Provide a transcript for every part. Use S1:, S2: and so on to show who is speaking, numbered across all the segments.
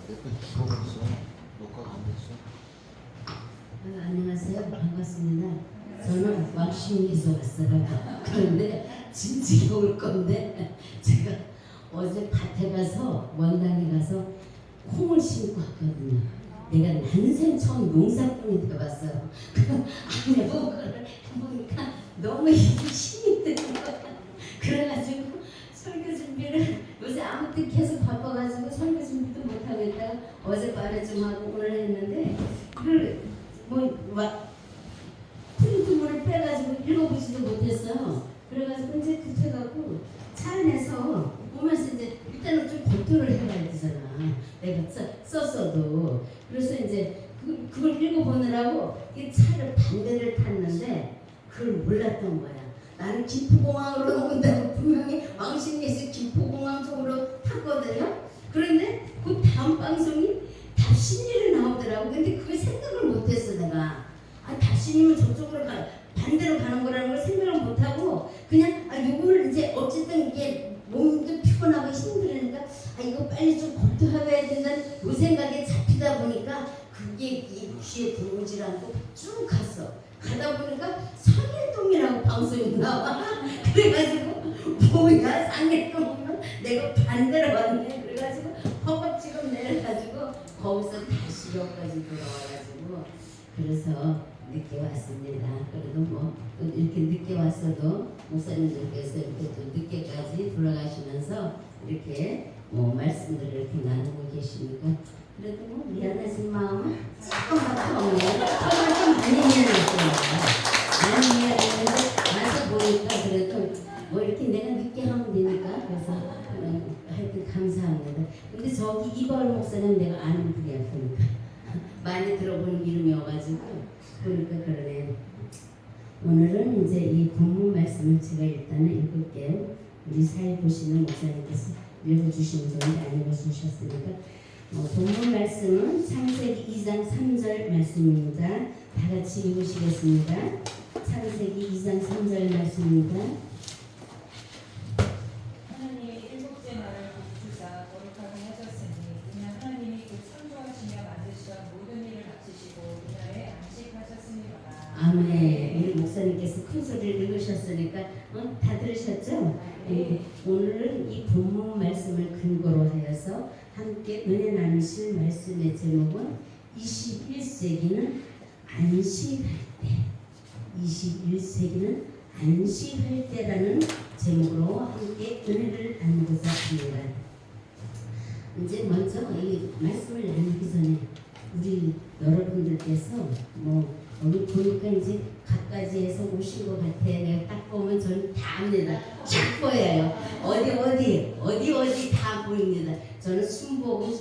S1: 보고 있어. 녹화가 안 됐어.
S2: 안녕하세요. 반갑습니다. 저는 왁싱에서 왔어요. 그런데 진지게 올 건데 제가 어제 밭에 가서 원당에 가서 콩을 심고 왔거든요. 내가 난생 처음 농사꾼이 되어봤어요. 안에 그거를 해보니까 너무 힘이 드는 거야. 그래가지고 설교 준비를 요새 아무튼 계속 바빠가지고 설교 준비도 못하고 있다가 어젯밤에 좀 하고 오늘 했는데 그걸 프린트물을 빼가지고 읽어보지도 못했어요. 그래가지고 이제 급해갖고 차 안에서 보면서 이제 일단은 좀 검토를 해봐야 되잖아. 내가 썼어도. 그래서 이제 그걸 읽어보느라고 이 차를 반대를 탔는데 그걸 몰랐던 거야. 나는 김포공항으로 온다고 분명히 왕십리에서 김포공항 쪽으로 탔거든요. 그런데 그 다음 방송이 답신리로 나오더라고. 근데 그걸 생각을 못했어 내가. 답신이면 저쪽으로 반대로 가는 거라는 걸 생각을 못하고 그냥 요거를 이제 어쨌든 이게 몸도 피곤하고 힘들으니까 이거 빨리 좀 검토해봐야 된다는 요 생각에 잡히다 보니까 그게 이 귀에 들어오질 않고 쭉 갔어. 가다 보니까 상일동이라고 방송이 나와. 그래가지고 뭐야 상일동이면 내가 반대로 왔네. 그래가지고 허겁지겁 내려가지고 거기서 다시 여기까지 돌아와가지고 그래서 늦게 왔습니다. 그래도 뭐 이렇게 늦게 왔어도 목사님들께서 이렇게 또 늦게까지 돌아가시면서 이렇게 뭐 말씀들을 이렇게 나누고 계시니까 그래도 뭐 미안하신 마음은 조금밖에 없네요. 정말 좀 많이 미안했어요. 많이 미안했는데 와서 보니까 그래도 뭐 이렇게 내가 늦게 하면 되니까 그래서 하여튼 감사합니다. 근데 저기 이바울 목사님 내가 아는 분이야. 보니까 많이 들어보는 이름이어가지고 그러니까 그러네. 오늘은 이제 이 본문 말씀을 제가 일단은 읽을게요. 우리 사회 보시는 목사님께서 읽어주시면 좋은데 안 읽어주셨으니까 본문 말씀은 창세기 2장 3절 말씀입니다. 다 같이 읽으시겠습니다. 창세기 2장 3절 말씀입니다.
S3: 하나님이 일곱째 날을 주사 거룩하게 하셨으니 그냥 하나님이 그 창조하시며 만드시던 모든 일을 마치시고 그날에 안식하셨습니다.
S2: 아멘. 우리 목사님께서 큰 소리를 읽으셨으니까 다 들으셨죠? 네. 오늘은 이 본문 말씀을 근거로 하여서 함께 은혜 나누실 말씀의 제목은 21세기는 안식할 때 21세기는 안식할 때라는 제목으로 함께 은혜를 나누고자 합니다. 이제 먼저 이 말씀을 나누기 전에 우리 여러분들께서 오늘 보니까 이제 갖가지에서 오신 것 같아. 내가 딱 보면 저는 다 압니다. 쫙 보여요. 어디 다 보입니다. 저는 순복음,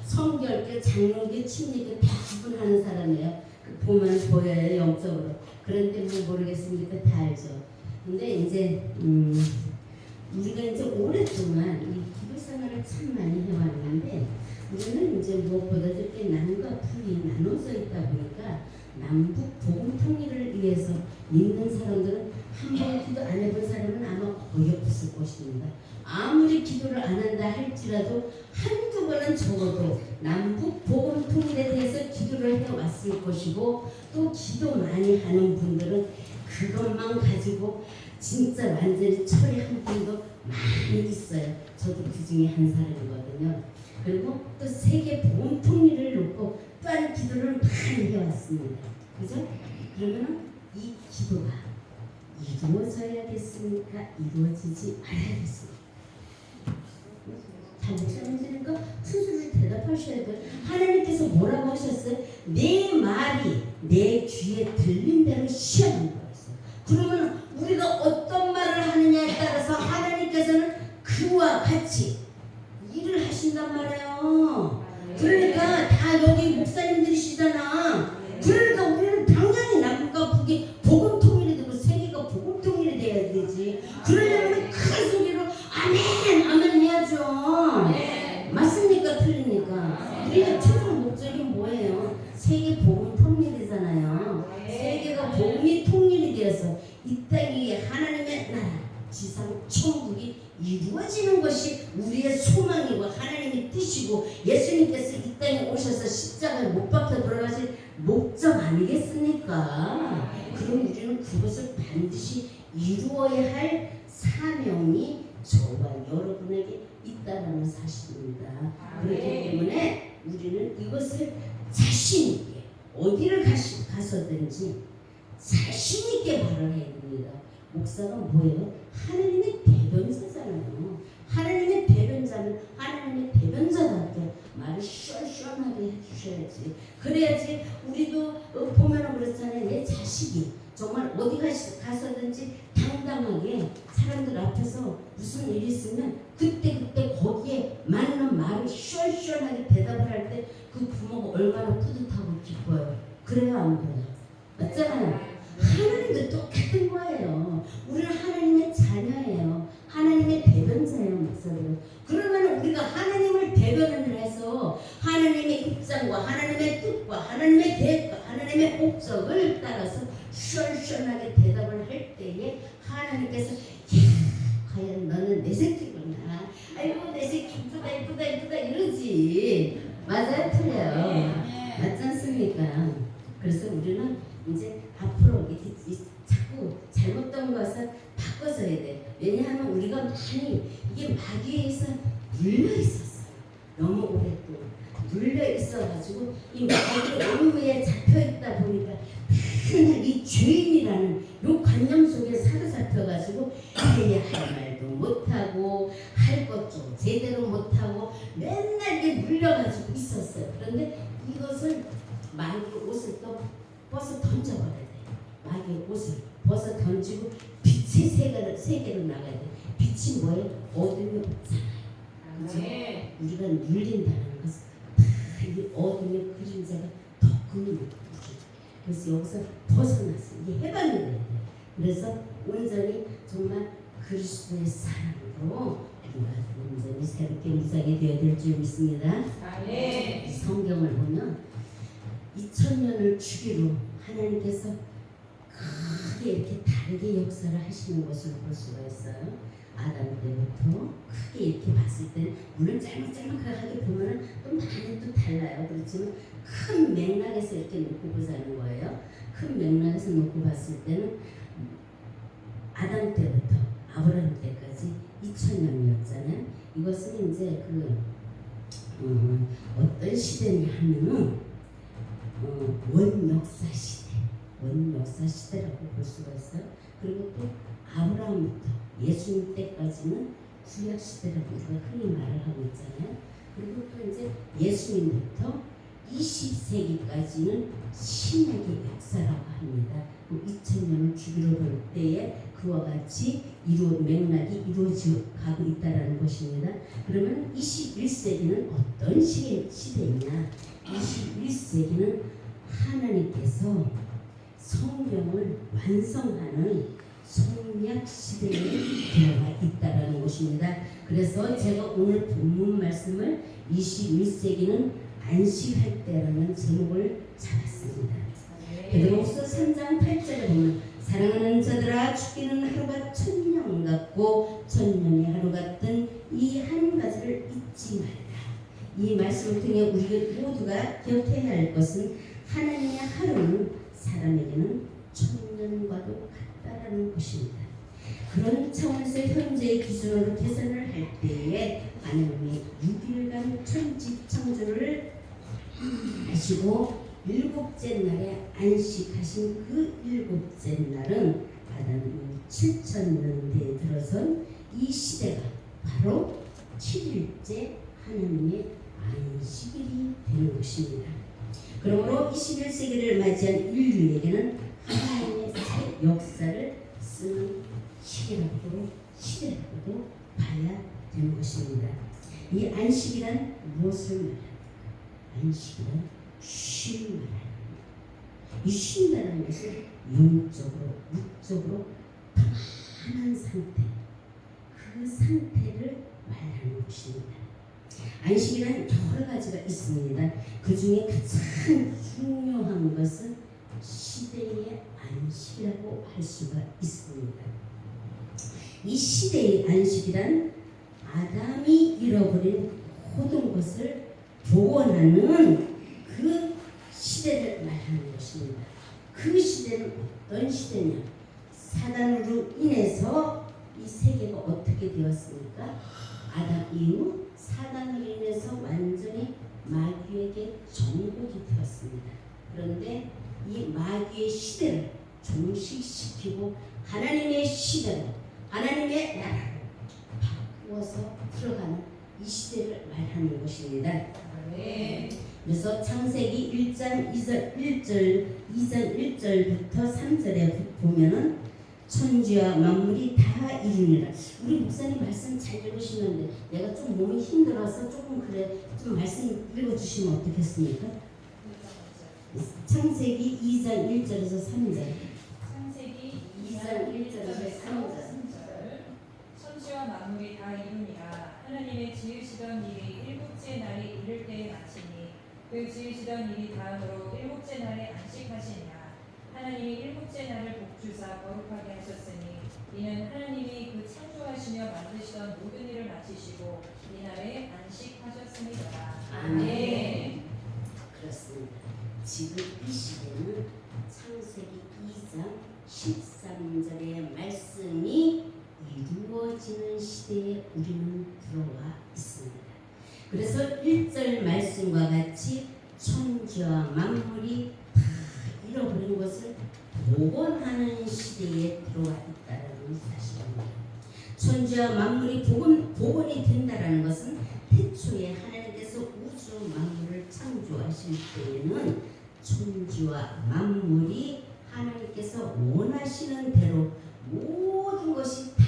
S2: 성결교, 장로교, 침례교 다 구분하는 사람이에요. 보면 보여요, 영적으로. 그런데 모르겠습니까? 다 알죠. 근데 이제 우리가 이제 오랫동안 이 기도 생활을 참 많이 해왔는데 우리는 이제 무엇보다 이렇게 남과 북이 나눠져 있다 보니까 남북 복음 통일을 위해서 믿는 사람들은 한 번 기도 안 해본 사람은 아마 거의 없을 것입니다. 아무리 기도를 안 한다 할지라도 한두 번은 적어도 남북 복음 통일에 대해서 기도를 해왔을 것이고 또 기도 많이 하는 분들은 그것만 가지고 진짜 완전히 처리한 분도 많이 있어요. 저도 그 중에 한 사람이거든요. 그리고 또 세계 복음 통일을 놓고 또한 기도를 많이 해왔습니다. 그죠? 그러면 이 기도가 이루어져야겠습니까? 이루어지지 말아야겠습니까? 잘 목사님들과 순수를 대답하셔야 돼요. 하나님께서 뭐라고 하셨어요? 내 말이 내 귀에 들린 대로 시험한 거였어요. 그러면 우리가 어떤 말을 하느냐에 따라서 하나님께서는 그와 같이 일을 하신단 말이에요. 그러니까 다 여기 목사님들이시잖아. 그러니까 우리는 당연히 남과 북이 복음 통일이 되고 세계가 복음 통일이 돼야 되지. 그러려면 큰 소리로 아멘 아멘 해야죠. 맞습니까? 틀립니까? 우리의 최종 목적이 뭐예요? 세계 복음 통일이잖아요. 세계가 복음이 통일이 되어서 이 땅 위에 하나님의 나라 지상 천국이 이루어지는 것이 우리의 소망이고 하나님의 뜻이고 예수님께서 반드시 이루어야 할 사명이 저와 여러분에게 있다라는 사실입니다. 그렇기 때문에 우리는 이것을 자신 있게 어디를 가서든지 자신 있게 말을 해야 됩니다. 목사가 뭐예요? 하나님의 대변자잖아요. 하나님의 대변자는 하나님의 대변자답게 말을 시원시원하게 해주셔야지. 그래야지 우리도 보면은 그렇잖아요. 내 자식이 정말 어디 가서든지 당당하게 사람들 앞에서 무슨 일이 있으면 그때 거기에 맞는 말을 시원시원하게 대답을 할 때 그 부모가 얼마나 뿌듯하고 기뻐요. 그래야 안 그래요? 맞잖아요. 하나님도 똑같은 거예요. 우리는 하나님의 자녀예요. 하나님의 대변자예요, 목사들. 그러면 우리가 하나님을 대변을 해서 하나님의 입장과 하나님의 뜻과 하나님의 계획과 하나님의 목적을 따라서 시원시원하게 대답을 할 때에 하나님께서 과연 너는 내 새끼구나. 아이고 내 새끼 이쁘다 이러지. 맞아요, 틀려요. 맞지 않습니까? 그래서 우리는 이제 앞으로 이렇게 자꾸 잘못된 것을 바꿔서 해야 돼. 왜냐하면 우리가 많이 이게 마귀에 의해서 눌려 있었어요. 너무 오랫동안 눌려 있어가지고 이 마귀의 음모에 잡혀 있다 보니까 맨날 이 죄인이라는 요 관념 속에 사로잡혀가지고 이게 할 말도 못하고 할 것도 제대로 못하고 맨날 이게 눌려가지고 있었어요. 그런데 이것을 마귀 옷을 또 벗어 던져버려야 돼. 마귀의 옷을 벗어 던지고 빛의 세계로 나가야 돼. 빛이 뭐예요? 어둠이 없잖아요. 그죠? 우리가 눌린다는 것은 다 이 어둠의 그림자가 더 큰 그래서 여기서 벗어났어요. 이게 해방이 돼야 돼. 그래서 온전히 정말 그리스도의 사랑으로 우리가 온전히 새롭게 무장이 되어야 될 줄 믿습니다. 이 성경을 보면 2000년을 주기로 하나님께서 크게 이렇게 다르게 역사를 하시는 것을 볼 수가 있어요. 아담 때부터 크게 이렇게 봤을 때 물론 짤막짤막하게 보면은 또 많이 또 달라요. 그렇지만 큰 맥락에서 이렇게 놓고 보자는 거예요. 큰 맥락에서 놓고 봤을 때는 아담 때부터 아브라함 때까지 2000년이었잖아요. 이것은 이제 어떤 시대냐 하면은 원역사 시대라고 볼 수가 있어요. 그리고 또 아브라함부터 예수님 때까지는 구약 시대라고 우리가 흔히 말을 하고 있잖아요. 그리고 또 이제 예수님부터 20세기까지는 신약의 역사라고 합니다. 2000년을 주기로 볼 때에 그와 같이 맥락이 이루어져 가고 있다라는 것입니다. 그러면 21세기는 어떤 시대이냐? 21세기는 하나님께서 성경을 완성하는 성약 시대에 들어가 있다라는 것입니다. 그래서 제가 오늘 본문 말씀을 21세기는 안식할 때라는 제목을 잡았습니다. 베드로후서 3장 8절에 보면 사랑하는 자들아 죽기는 하루가 천년 같고 천년이 하루 같은 이 한 가지를 잊지 말라. 이 말씀을 통해 우리 모두가 기억해야 할 것은 하나님의 하루는 사람에게는 천년과도 같다라는 것입니다. 그런 차원에서 현재의 기준으로 계산을 할 때에 하나님의 6일간 천지창조를 하시고 일곱째 날에 안식하신 그 일곱째 날은 아담이 7000년대에 들어선 이 시대가 바로 7일째 하나님의 안식일이 되는 것입니다. 그러므로 21세기를 맞이한 인류에게는 하나님의 새 역사를 쓰는 시대라고도 봐야 되는 것입니다. 이 안식이란 무엇을 말합니까? 안식이란 쉼을 말합니다. 이 쉰다는 것은 영적으로, 육적으로 편안한 상태, 그 상태를 말하는 것입니다. 안식이란 여러 가지가 있습니다. 그 중에 가장 중요한 것은 시대의 안식이라고 할 수가 있습니다. 이 시대의 안식이란 아담이 잃어버린 모든 것을 복원하는 그 시대를 말하는 것입니다. 그 시대는 어떤 시대냐? 사단으로 인해서 이 세계가 어떻게 되었습니까? 아담 이후 사단으로 인해서 완전히 마귀에게 정복이 되었습니다. 그런데 이 마귀의 시대를 종식시키고 하나님의 시대로, 하나님의 나라로 바꾸어서 들어가는 이 시대를 말하는 것입니다.
S3: 네.
S2: 그래서 창세기 1장 2절 1절부터 3절에 보면은 천지와 만물이 다 이루니라. 우리 목사님 말씀 잘 읽으시는데 내가 좀 몸이 힘들어서 조금 그래 좀 말씀 읽어주시면 어떻겠습니까? 창세기 2장 1절에서 3절.
S3: 창세기
S2: 2장 1절에서 3절.
S3: 천지와 만물이 다 이루니라. 하나님의 지으시던 일이 일곱째 날이 이를 때에 마치니 그 지으시던 일이 다음으로 일곱째 날에 안식하시니라. 하나님이 일곱째 날을 복주사 거룩하게 하셨으니 이는 하나님이 그 창조하시며 만드시던 모든 일을 마치시고 이날에 안식하셨습니다. 아멘.
S2: 그렇습니다. 지금 이 시대는 창세기 2장 13절의 말씀이 이루어지는 시대에 우리는 들어와 있습니다. 그래서 1절 말씀과 같이 천지와 만물이 다 잃어버린 것을 복원하는 시대에 들어와 있다는 사실입니다. 천지와 만물이 복원이 된다는 것은 태초에 하나님께서 우주 만물을 창조하실 때에는 천지와 만물이 하나님께서 원하시는 대로 모든 것이 다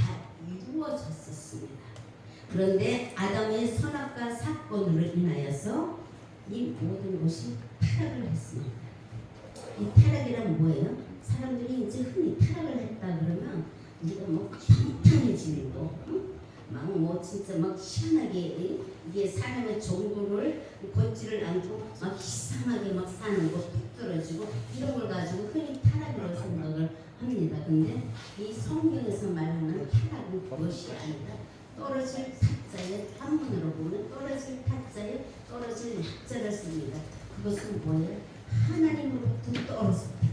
S2: 이루어졌었습니다. 그런데 아담의 선악과 사건으로 인하여서 이 모든 것이 타락을 했습니다. 이 타락이란 뭐예요? 사람들이 이제 흔히 타락을 했다 그러면 우리가 뭐 평평해지고 막 뭐 진짜 막 희한하게 이게 사람의 정도를 걷지를 않고 막 이상하게 막 사는 거 뚝 떨어지고 이런 걸 가지고 흔히 타락이라고 생각을 합니다. 근데 이 성경에서 말하는 타락은 그것이 아니라 떨어질 타자에 한문으로 보면 떨어질 타자에 떨어질 약자를 씁니다. 그것은 뭐예요? 하나님으로부터 떨어졌다.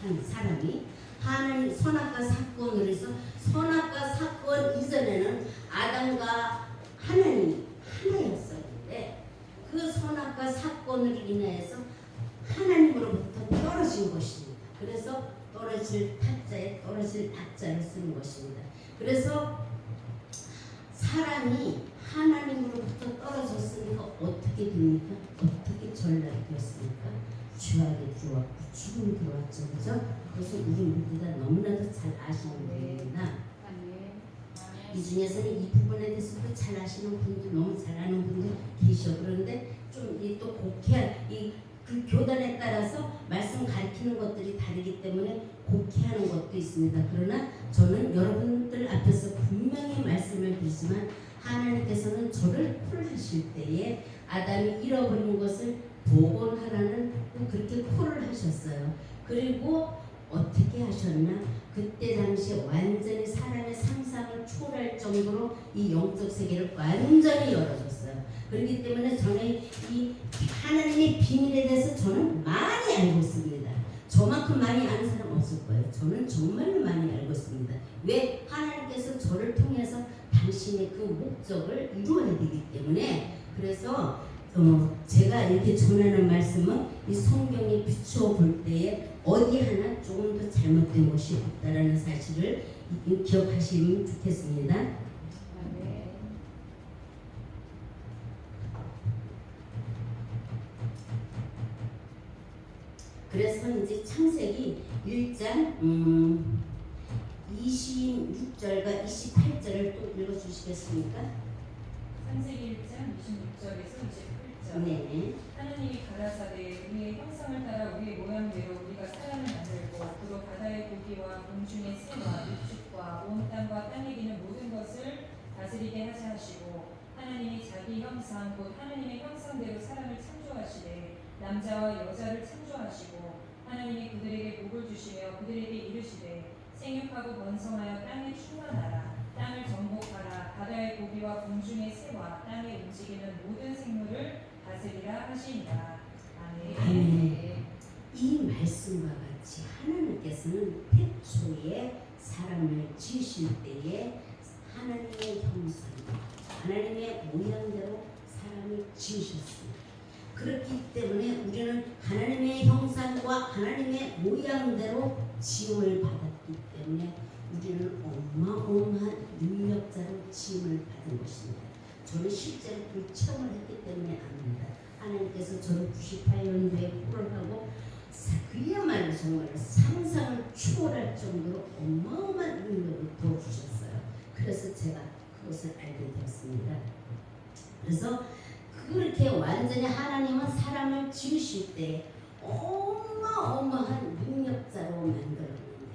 S2: 한 사람이 하나님 선악과 사건으로 해서 선악과 사건 이전에는 아담과 하나님이 하나였었는데 그 선악과 사건으로 인하여서 하나님으로부터 떨어진 것입니다. 그래서 떨어질 타자에 떨어질 악자를 쓰는 것입니다. 그래서 사람이 하나님으로부터 떨어졌으니까 어떻게 됩니까? 어떻게 전락이 되었습니까? 죄악에 들어왔고 죽음이 들어왔죠. 그죠? 그것은 우리 모두 다 너무나도 잘 아시는 분입니다. 이 중에서는 이 부분에 대해서도 잘 아시는 분들, 너무 잘 아는 분들 계셔. 그런데 좀 또 곡해한 그 교단에 따라서 말씀 가르치는 것들이 다르기 때문에 곡해하는 것도 있습니다. 그러나 저는 여러분들 앞에서 분명히 말씀을 드리지만 하나님께서는 저를 풀하실 때에 아담이 잃어버린 것을 복원하라는 또 그렇게 콜을 하셨어요. 그리고 어떻게 하셨나? 그때 당시에 완전히 사람의 상상을 초월할 정도로 이 영적 세계를 완전히 열어줬어요. 그렇기 때문에 저는 이 하나님의 비밀에 대해서 저는 많이 알고 있습니다. 저만큼 많이 아는 사람 없을 거예요. 저는 정말로 많이 알고 있습니다. 왜? 하나님께서 저를 통해서 당신의 그 목적을 이루어야 되기 때문에. 그래서 제가 이렇게 전하는 말씀은 이 성경에 비추어 볼 때에 어디 하나 조금 더 잘못된 것이 없다라는 사실을 기억하시면 좋겠습니다. 그래서 이제 창세기 1장 26절과 28절을 또 읽어주시겠습니까?
S3: 창세기 1장 26절에서 28절.
S2: 네.
S3: 하나님이 가라사대 우리의 형상을 따라 우리의 모양대로 우리가 사람을 만들고 그로 바다의 고기와 공중의 새와 육축과 온 땅과 땅에 기는 모든 것을 다스리게 하자 하시고 하나님이 자기 형상 곧 하나님의 형상대로 사람을 창조하시되 남자와 여자를 창조하시고 하나님이 그들에게 복을 주시며 그들에게 이르시되 생육하고 번성하여 땅에 충만하라 땅을 정복하라 바다의 고기와 공중의 새와 땅에 움직이는 모든 생물을 다스리라 하시니라. 아멘.
S2: 아멘. 이 말씀과 같이 하나님께서는 태초에 사람을 지으실 때에 하나님의 형상, 하나님의 모양대로 사람을 지으셨습니다. 그렇기 때문에 우리는 하나님의 형상과 하나님의 모양대로 지음을 받았기 때문에 우리는 어마어마한 능력자로 지음을 받은 것입니다. 저는 실제로 그 체험을 했기 때문에 압니다. 하나님께서 저를 98년도에 포럼하고 그야말로 정말 상상을 초월할 정도로 어마어마한 능력을 부어주셨어요. 그래서 제가 그것을 알게 되었습니다. 그래서 그렇게 완전히 하나님은 사람을 지으실 때 어마어마한 능력자로 만들었는데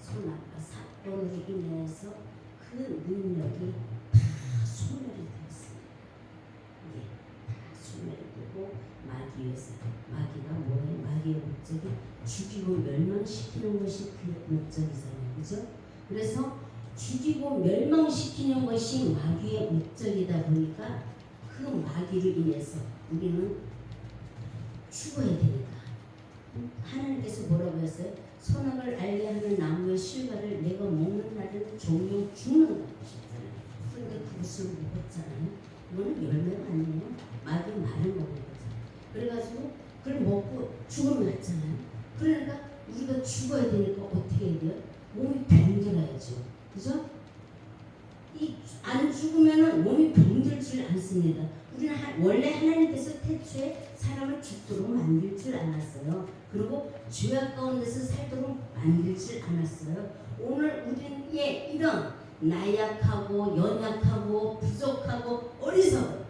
S2: 손아까 사건으로 인해서 그 능력이 다 소멸이 되었습니다. 이게 다 소멸이 되고 마귀에서 마귀가 뭐예요? 마귀의 목적이 죽이고 멸망시키는 것이 그의 목적이잖아요. 그죠? 그래서 죽이고 멸망시키는 것이 마귀의 목적이다 보니까 그 마귀로 인해서 우리는 죽어야 되니까 하나님께서 뭐라고 했어요? 선악을 알게 하는 나무의 실과를 내가 먹는 날에는 종종 죽는다고 하셨잖아요. 그런데 그것을 먹었잖아요. 이거는 열매가 아니에요. 마귀 말을 먹은 거죠. 그래가지고 그걸 먹고 죽으면 났잖아요. 그러니까 우리가 죽어야 되니까 어떻게 해야 돼요? 몸이 병들어야죠. 그죠? 안 죽으면 몸이 병들질 않습니다. 우리는 원래 하나님께서 태초에 사람을 죽도록 만들 줄 않았어요. 그리고 죄악 가운데서 살도록 만들질 않았어요. 오늘 우리는 이런 나약하고 연약하고 부족하고 어리석은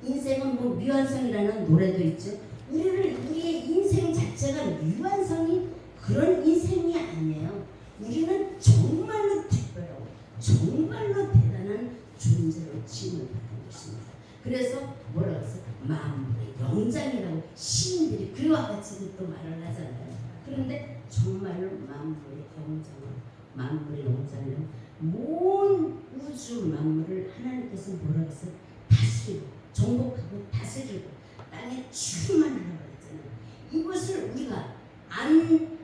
S2: 인생은 뭐 미완성이라는 노래도 있죠. 우리의 인생 자체가 미완성이 그런 인생이 아니에요. 우리는 정말로 특별하고 정말로 대단한 존재로 지음을 받은 것입니다. 그래서 뭐라고 해서 만물의 영장이라고 시인들이 그와 같이 또 말을 하잖아요. 그런데 정말로 만물의 영장은 온 우주 만물을 하나님께서 뭐라고 해서 다스리고 정복하고 다스리고 땅에 충만하라고 했잖아요. 이것을 우리가 안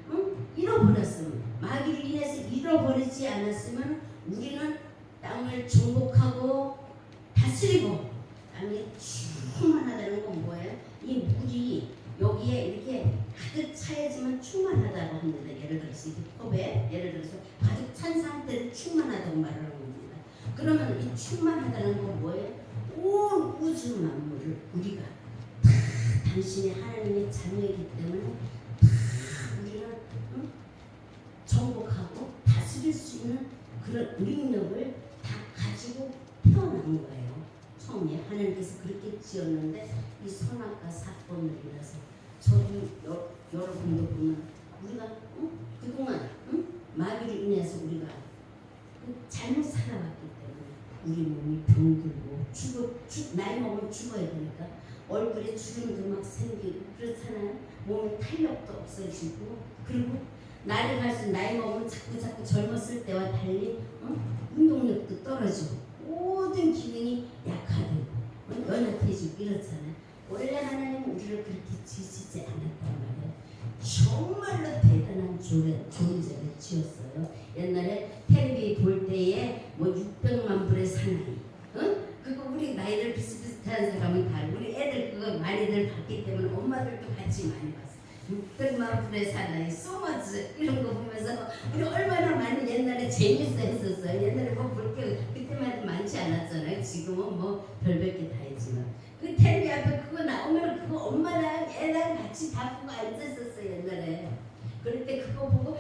S2: 잃어버렸으면 마귀로 인해서 잃어버리지 않았으면 우리는 땅을 정복하고 다스리고 땅에 충만하다는 건 뭐예요? 이 물이 여기에 이렇게 가득 차야지만 충만하다고 합니다. 예를 들어서 이렇게 컵에 예를 들어서 가득 찬 상태로 충만하다고 말하는 겁니다. 그러면 이 충만하다는 건 뭐예요? 온 우주 만물을 우리가 다 당신이 하나님의 자녀이기 때문에 다 우리는 정복하고 다스릴 수 있는 그런 능력을 다 가지고 태어난 거예요. 처음에 하나님께서 그렇게 지었는데 이 선악과 사건으로 인해서 저도 여러분도 보면 우리가 그동안 마귀로 인해서 우리가 잘못 살아왔기 때문에 우리 몸이 병들고 나이 먹으면 죽어야 되니까 얼굴에 주름도 막 생기고 그렇잖아요. 몸에 탄력도 없어지고 그리고 날이 갈수록 나이 먹으면 자꾸 젊었을 때와 달리 운동력도 떨어지고 모든 기능이 약화되고 연약해지고 이렇잖아요. 원래 하나님은 우리를 그렇게 지으시지 않았단 말이에요. 정말로 대단한 존재를 지었어요. 옛날에 텔레비 볼 때에 뭐 600만 불의 사나이 그거 우리 나이들 비슷비슷한 사람은 다 우리 애들 그거 많이들 봤기 때문에 엄마들도 같이 많이 봤어요. 600만 불의 사나이 소마즈 이런 거 보면서 우리 얼마나 많이 옛날에 재밌어 했었어요. 옛날에 뭐 볼 게 그때만 많지 않았잖아요. 지금은 뭐 별별 게 다 있지만 그 텔레비 앞에 그거 나오면 그거 엄마랑 애랑 같이 다 보고 앉았었어요. 옛날에 그럴 때 그거 보고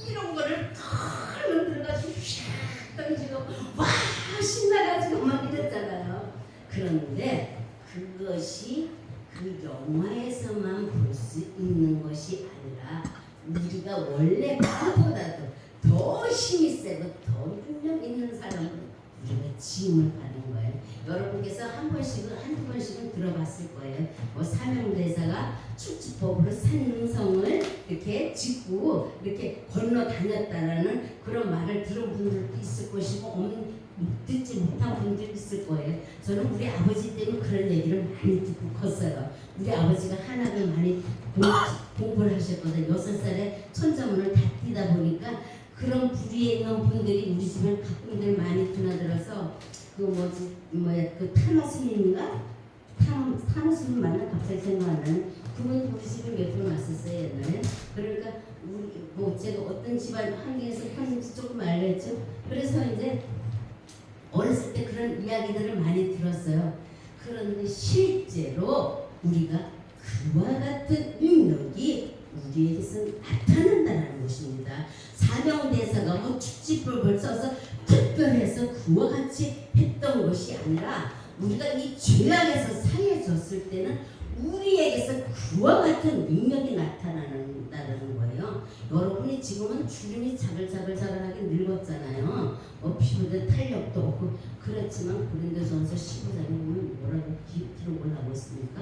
S2: 이런 거를 탁 들어가지고 샥 던지고 와 신나가지고 막 이랬잖아요. 그런데 그것이 그 영화에서만 볼 수 있는 것이 아니라 우리가 원래 그보다도 더 힘이 세고 더 능력 있는 사람을 우리가 지음을 받는 거예요. 여러분께서 한두 번씩은 들어봤을 거예요. 뭐 사명대사가 축지법으로 산성을 이렇게 짓고 이렇게 건너 다녔다라는 그런 말을 들은 분들도 있을 것이고 듣지 못한 분들이 있을 거예요. 저는 우리 아버지 때문에 그런 얘기를 많이 듣고 컸어요. 우리 아버지가 한학을 많이 공부를 하셨거든. 6살에 천자문을 다 띄다 보니까 그런 부류에 있는 분들이 우리 집에 가끔들 많이 드나들어서 그 타마 스님인가? 타마 스님 맞나? 갑자기 생각 안 나는 그분 우리 집에 몇 번 왔었어요 옛날에. 그러니까 우리 제가 어떤 집안 환경에서 사는지 조금 알겠죠. 그래서 이제 어렸을 때 그런 이야기들을 많이 들었어요. 그런데 실제로 우리가 그와 같은 능력이 우리에게서 나타난다는 것입니다. 사명대사가 뭐 축지법을 써서 특별해서 그와 같이 했던 것이 아니라 우리가 이 죄악에서 상해졌을 때는 우리에게서 그와 같은 능력이 나타난다는 거예요. 여러분이 지금은 주름이 자글자글하게 늙었잖아요. 피부도 탄력도 없고 그렇지만 고린도전서 15장에 보면 뭐라고 기록을 하고 있습니까?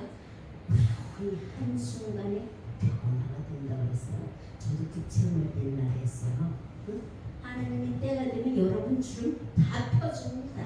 S2: 우리 한순간에 변화가 된다고 했어요. 저도 그 체험을 옛날에 했어요. 응? 하나님이 때가 되면 여러분 주름 다 펴줍니다.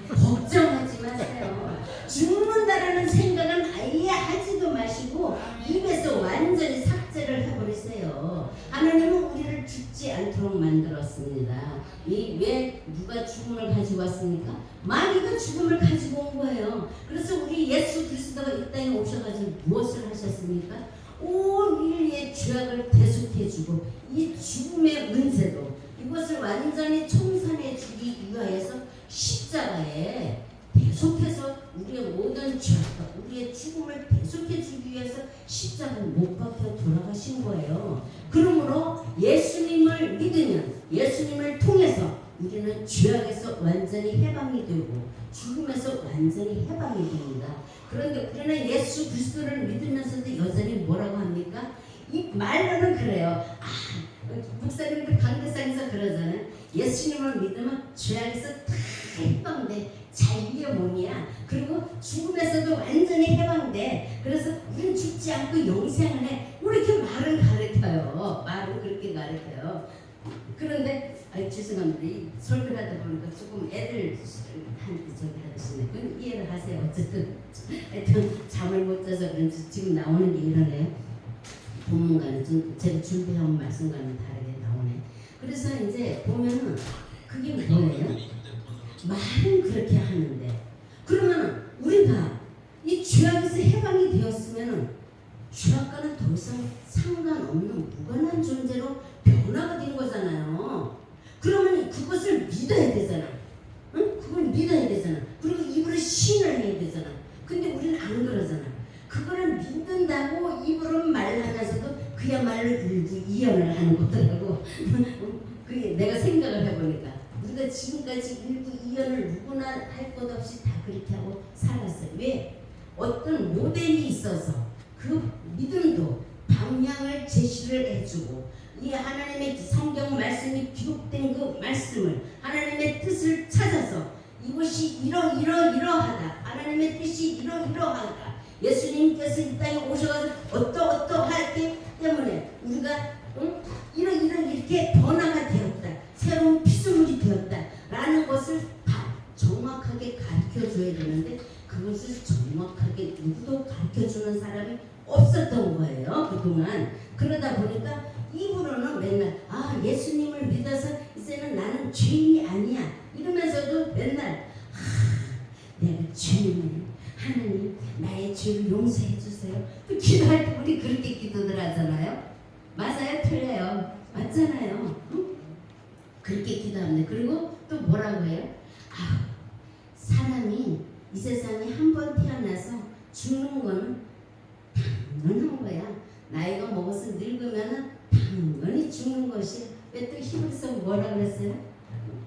S2: 걱정하지 마세요. 죽는다라는 생각은 아예 하지도 마시고 입에서 완전히 삭제를 해버리세요. 하나님은 우리를 죽지 않도록 만들었습니다. 왜 누가 죽음을 가지고 왔습니까? 마귀가 죽음을 가지고 온 거예요. 그래서 우리 예수 그리스도가 이 땅에 오셔가지고 무엇을 하셨습니까? 온 인류의 죄악을 대속해주고 이 죽음의 문제도 이것을 완전히 청산해주기 위하여서 십자가에 대속해서 우리의 모든 죄악과 우리의 죽음을 대속해주기 위해서 십자가를 못 박혀 돌아가신 거예요. 그러므로 예수님을 믿으면 예수님을 통해서 우리는 죄악에서 완전히 해방이 되고 죽음에서 완전히 해방이 됩니다. 그런데 우리는 예수 그리스도를 믿으면서도 여전히 뭐라고 합니까? 이 말로는 그래요. 목사님들 강대상에서 그러잖아요. 예수님을 믿으면 죄악에서 다 해방돼. 자유의 몸이야. 그리고 죽음에서도 완전히 해방돼. 그래서 우리는 죽지 않고 영생을 해. 이렇게 말을 가르쳐요. 말은 그렇게 가르쳐요. 그런데 죄송합니다. 이 설교를 하다 보니까 조금 애들 한테 저기 하시네. 그건 이해를 하세요. 어쨌든 하여튼 잠을 못 자서 그런지 지금 나오는 게 이러네요. 본문과는 좀 제가 준비한 말씀과는 다르게 나오네. 그래서 이제 보면은 그게 뭐예요? 말은 그렇게 하는데 그러면은 우리가 이 죄악에서 해방이 되었으면은 죄악과는 더 이상 상관없는 무관한 존재로 변화가 된 거잖아요. 그러면 그것을 믿어야 되잖아. 응? 그걸 믿어야 되잖아. 그리고 입으로 신을 해야 되잖아. 근데 우리는 안 그러잖아. 그거를 믿는다고 입으로 말하면서도 그야말로 일부이연을 하는 거더라고. 그게 내가 생각을 해보니까 우리가 지금까지 일부이연을 누구나 할 것 없이 다 그렇게 하고 살았어요. 왜? 어떤 모델이 있어서 그 믿음도 방향을 제시를 해주고 이 하나님의 성경 말씀이 기록된 그 말씀을 하나님의 뜻을 찾아서 이것이 이러하다. 하나님의 뜻이 이러하다. 예수님께서 이 땅에 오셔가지고 어떠하기 때문에 우리가 이렇게 변화가 되었다. 새로운 피조물이 되었다라는 것을 다 정확하게 가르쳐줘야 되는데 그것을 정확하게 누구도 가르쳐주는 사람이 없었던 거예요. 그동안. 그러다 보니까 입으로는 맨날 예수님을 믿어서 이제는 나는 죄인이 아니야 이러면서도 맨날 내가 죄인이에요. 하나님 나의 죄를 용서해 주세요. 또 기도할 때 우리 그렇게 기도들 하잖아요. 맞아요? 틀려요? 맞잖아요. 응? 그렇게 기도합니다. 그리고 또 뭐라고 해요? 사람이 이 세상에 한 번 태어나서 죽는 거는 당연한 거야. 나이가 먹어서 늙으면은 당연히 죽는 것이. 왜 또 히브리서 뭐라 그랬어요?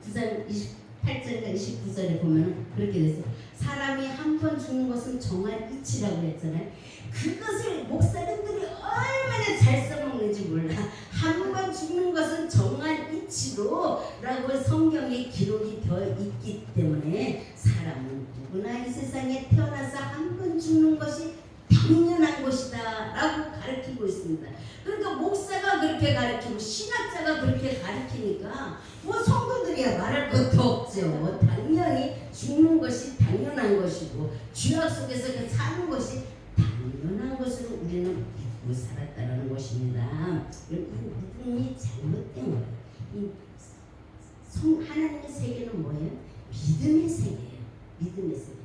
S2: 9장 28절과 29절에 보면 그렇게 됐어요. 사람이 한 번 죽는 것은 정말 이치라고 했잖아요. 그것을 목사님들이 얼마나 잘 써먹는지 몰라. 한 번 죽는 것은 정말 이치로 라고 성경에 기록이 되어 있기 때문에 사람은 누구나 이 세상에 태어나서 한 번 죽는 것이 당연한 것이다 라고 가르치고 있습니다. 그러니까 목사가 그렇게 가르치고 신학자가 그렇게 가르치니까 뭐 성도들이야 말할 것도 없죠. 당연히 죽는 것이 당연한 것이고 죄악 속에서 사는 것이 당연한 것으로 우리는 믿고 가지고 살았다는 것입니다. 이 믿음이 잘못된 거예요. 하나님의 세계는 뭐예요? 믿음의 세계예요. 믿음의 세계.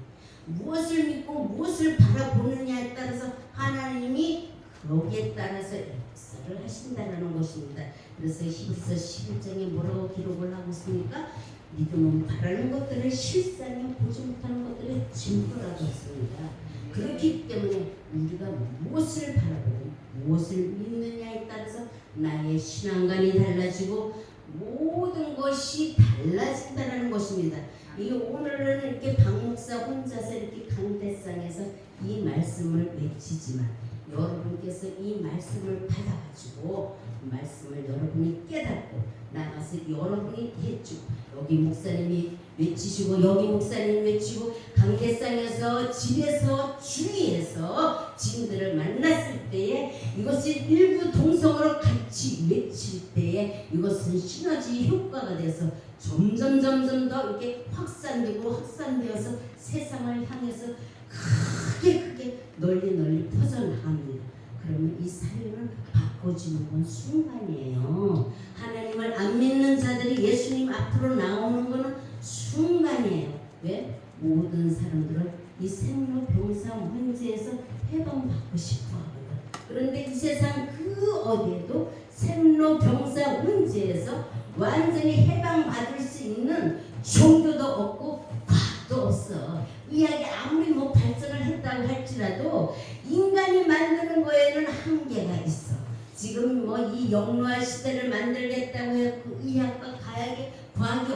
S2: 무엇을 믿고 무엇을 바라보느냐에 따라서 하나님이 거기에 따라서 역사를 하신다는 것입니다. 그래서 히브리서 11장에 뭐라고 기록을 하고 있습니까? 믿음은 바라는 것들을 실상에 보지 못하는 것들을 증거라고 했습니다. 그렇기 때문에 우리가 무엇을 바라보고 무엇을 믿느냐에 따라서 나의 신앙관이 달라지고 모든 것이 달라진다는 것입니다. 이 오늘은 이렇게 박 목사 혼자서 이렇게 강대상에서 이 말씀을 외치지만 여러분께서 이 말씀을 받아가지고 말씀을 여러분이 깨닫고 나가서 여러분이 해주고 여기 목사님이 외치시고 여기 목사님 외치고 강대상에서 집에서 주위에서 지인들을 만났을 때에 이것이 일부 동성으로 같이 외칠 때에 이것은 시너지 효과가 돼서 점점 더 이렇게 확산되어서 세상을 향해서 크게 널리 퍼져나갑니다. 그러면 이 사회는 바꿔지는 건 순간이에요. 하나님을 안 믿는 자들이 예수님 앞으로 나오는 거는 순간이에요. 왜? 모든 사람들은 이 생로병사 문제에서 해방받고 싶어 하거든. 그런데 이 세상 그 어디에도 생로병사 문제에서 완전히 해방받을 수 있는 종교도 없고 과학도 없어. 의학이 아무리 발전을 했다고 할지라도 인간이 만드는 거에는 한계가 있어. 지금 이 영로화 시대를 만들겠다고 해서 의학과 과학이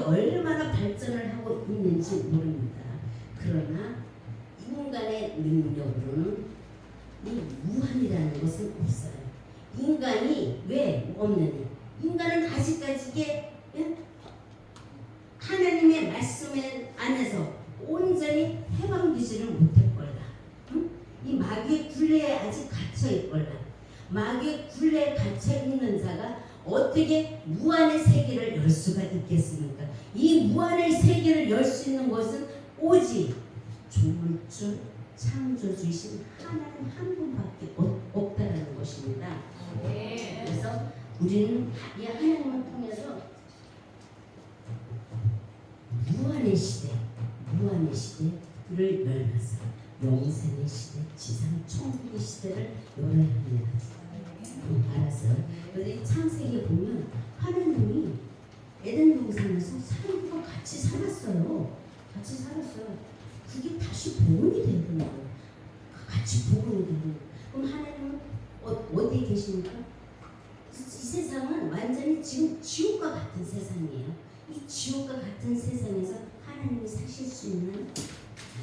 S2: 얼마나 발전을 하고 있는지 모릅니다. 그러나 인간의 능력으로는 이 무한이라는 것은 없어요. 인간이 왜 없느냐? 인간은 아직까지 이게 하나님의 말씀 안에서 온전히 해방되지를 못했걸라. 응? 이 마귀의 굴레에 아직 갇혀있걸라. 마귀의 굴레에 갇혀있는 자가 어떻게 무한의 세계를 열 수가 있겠습니까? 이 무한의 세계를 열 수 있는 것은 오직 조물주 창조주이신 하나님 한 분밖에 없다는 것입니다. 그래서 우리는 이 하나님을 통해서 무한의 시대를 열어서 영생의 시대, 지상 천국의 시대를 열어야 합니다. 알았어요. 그런데 창세기에 보면 하나님이 에덴 동산에서 사람들과 같이 살았어요. 그게 다시 복음이 되는 거예요. 같이 복음이 되는 거예요. 그럼 하나님은 어디에 계십니까? 이 세상은 완전히 지금 지옥과 같은 세상이에요. 이 지옥과 같은 세상에서 하나님이 사실 수 있는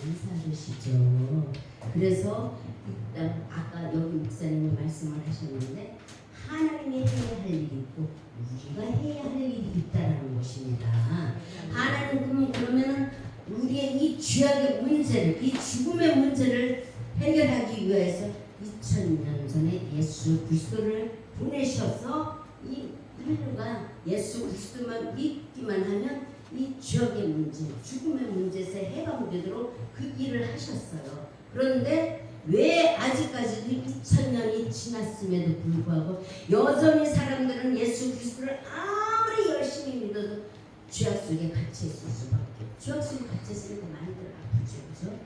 S2: 안 사르시죠. 그래서 일단 아까 여기 목사님이 말씀을 하셨는데 하나님이 해야 할 일이 있고 우리가 해야 할 일이 있다는 것입니다. 하나님은 그러면은 우리의 이 죄악의 문제를, 이 죽음의 문제를 해결하기 위해서 2000년 전에 예수 그리스도를 보내셔서 이 인류가 예수 그리스도만 믿기만 하면 이 죄악의 문제, 죽음의 문제에서 해방되도록 그 일을 하셨어요. 그런데 왜 아직까지도 2000년이 지났음에도 불구하고 여전히 사람들은 예수 그리스도를 아무리 열심히 믿어도 죄악 속에 갇혀 있을 수밖에. 죄악 속에 갇혀 있으니까 많이들 아프죠, 그죠?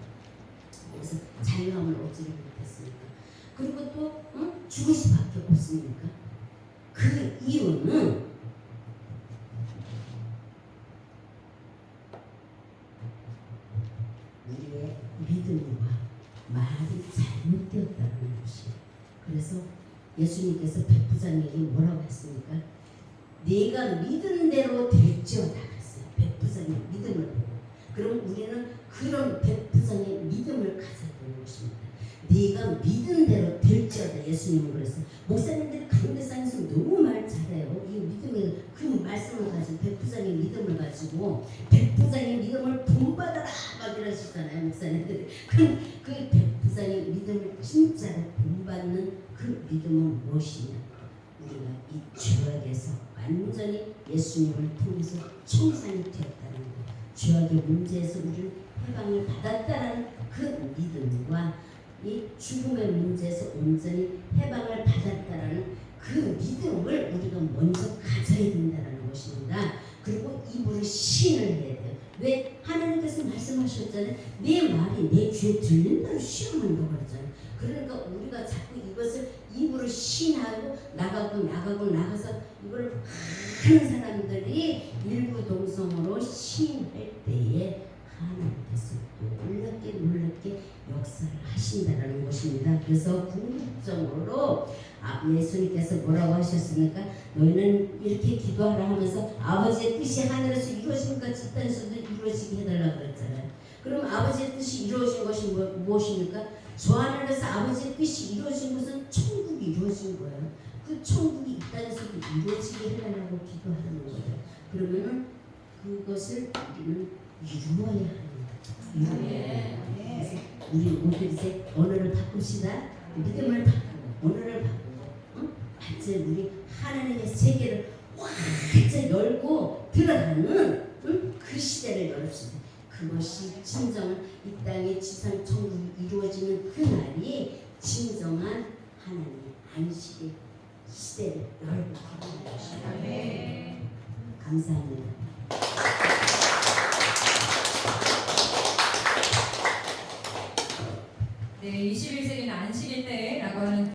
S2: 그래서 자유함을 얻지를 못했습니까? 그리고 또 죽을 수밖에 없습니까? 그 이유는 우리의 믿음과 말이 잘못되었다는 것이에요. 그래서 예수님께서 백부장에게 뭐라고 했습니까? 네가 믿은 대로 될지어다 그랬어요. 백부장의 믿음을 보고. 그럼 우리는 그런 백부장의 믿음을 가져야 되는 것입니다. 네가 믿은 대로 될지어다. 예수님은 그랬어요. 목사님들이 강대상에서 너무 말 잘해요. 이 믿음의 그 말씀을 가지고 백부장의 믿음을 가지고 백부장의 믿음을 본받아라 막 이러시잖아요. 목사님들이. 그럼 그 백부장의 믿음을 진짜로 본받는 그 믿음은 무엇이냐? 우리가 이 죄악에서 완전히 예수님을 통해서 청산이 되었다는 것, 죄악의 문제에서 우리를 해방을 받았다는 그 믿음과 이 죽음의 문제에서 온전히 해방을 받았다라는 그 믿음을 우리가 먼저 가져야 된다는 것입니다. 그리고 입으로 신을 해야 돼요. 왜? 하나님께서 말씀하셨잖아요. 내 말이 내 귀에 들린 대로 시험한다고 그랬잖아요. 그러니까 우리가 자꾸 이것을 입으로 신하고 나가서 이걸 하는 사람들이 일부동성으로 신할 때에 하나님께서 놀랍게 역사를 하신다는 것입니다. 그래서 궁극적으로 예수님께서 뭐라고 하셨습니까? 너희는 이렇게 기도하라 하면서 아버지의 뜻이 하늘에서 이루어진 것 같이 땅에서도 이루어지게 해달라고 그랬잖아요. 그럼 아버지의 뜻이 이루어진 것이 무엇입니까? 저 하늘에서 아버지의 뜻이 이루어진 것은 천국이 이루어진 거예요. 그 천국이 이 땅에서도 이루어지게 해달라고 기도하는 거예요. 그러면은 그것을 우리는 이루어야 합니다. 그래서 우리 모두 이제 언어를 바꿉시다. 믿음을 바꾸고 언어를 바꾸고 완전 우리 하나님의 세계를 활짝 열고 들어가는 그 시대를 열읍시다. 그것이 진정한 이 땅의 지상 천국이 이루어지는 그 날이 진정한 하나님의 안식의 시대를 열고 가는 것입니다. 감사합니다.
S3: 네, 21